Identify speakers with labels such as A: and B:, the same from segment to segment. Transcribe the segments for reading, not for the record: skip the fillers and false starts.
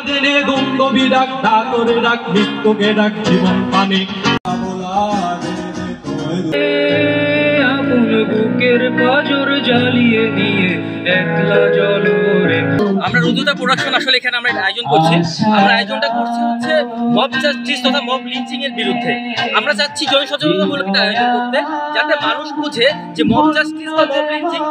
A: জেনে গন্ধবি ডাক ডাকরে ডাক মৃত্যুকে ডাক জীবন পানে
B: আপন বুকের পাঁজর জ্বালিয়ে দিয়ে একলা জলরে। আমরা রুদ্রতা প্রোডাকশন আসলে এখানে আমরা আয়োজন করছি। আমরা আয়োজনটা করছি হচ্ছে মব জাস্টিস তথা মব লিঞ্চিং এর বিরুদ্ধে। আমরা চাচ্ছি জনসচেতনতামূলক একটা আয়োজন করতে, যাতে মানুষ বুঝে যে মব জাস্টিস বা মব লিঞ্চিং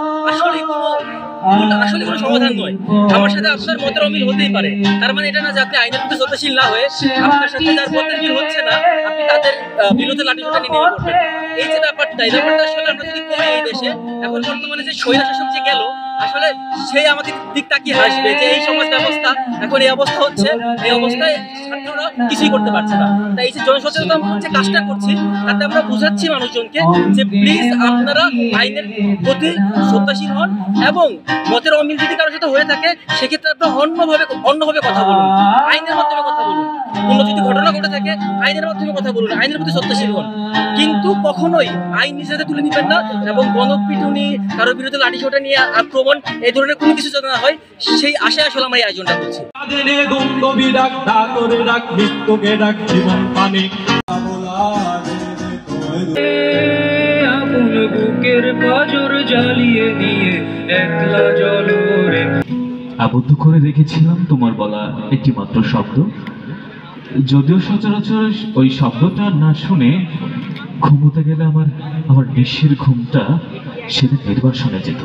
B: আসলে কোনো সমাধান নয়। আমার সাথে আপনার মতের অমিল হতেই পারে, তার মানে এটা না যে আপনি আইনের প্রতি শ্রদ্ধাশীল না হয়ে আপনার সাথে যার মতের মিল হচ্ছে না আপনি তাদের বিরুদ্ধে লাঠিসোঁটা নিয়ে নেমে পড়বেন। এই যে ব্যাপারটা, এই ব্যাপারটা আসলে আমরা যদি করি এই দেশে, এখন বর্তমানে যে স্বৈরশাসক যে গেল, আসলে সেই আমাদের দিক তাকিয়ে হাসবে যে এই সমাজ ব্যবস্থা এখন এই অবস্থা হচ্ছে, এই অবস্থায় ছাত্ররা কিছুই করতে পারছে না। তাই এই যে জনসচেতনতামূলক যে কাজটা করছি, তাতে আমরা বুঝাচ্ছি মানুষজনকে যে প্লিজ আপনারা আইনের প্রতি শ্রদ্ধাশীল হন, এবং মতের অমিল যদি কারোর সাথে হয়ে থাকে সেক্ষেত্রে আপনারা অন্যভাবে কথা বলুন, আইনের মাধ্যমে কথা বলুন। কোনো যদি ঘটনা ঘটে থাকে আইনের মাধ্যমে কথা বলুন, আইনের প্রতি শ্রদ্ধাশীল হন, কিন্তু কখনোই আইন নিজেদের তুলে নিবেন না এবং গণপিটুনি, কারোর বিরুদ্ধে লাঠিসোঁটা নিয়ে আক্রমণ, এই ধরনের কোনো কিছু যাতে না হয় সেই আশায় আসলে আমরা এই আয়োজনটা করছি।
A: জেনে গন্ধবি ডাক ডাকরে ডাক মৃত্যুকে ডাক জীবন পানে
B: আপন বুকের পাঁজর জ্বালিয়ে দিয়ে একলা জলরে।
C: আবদ্ধ করে রেখেছিলাম তোমার বলা একটি মাত্র শব্দ, যদিও সচরাচর ওই শব্দটা না শুনে ঘুমোতে গেলে আমার নিঃশ্বের ঘুমটা সেটা নির্বাসনে যেত।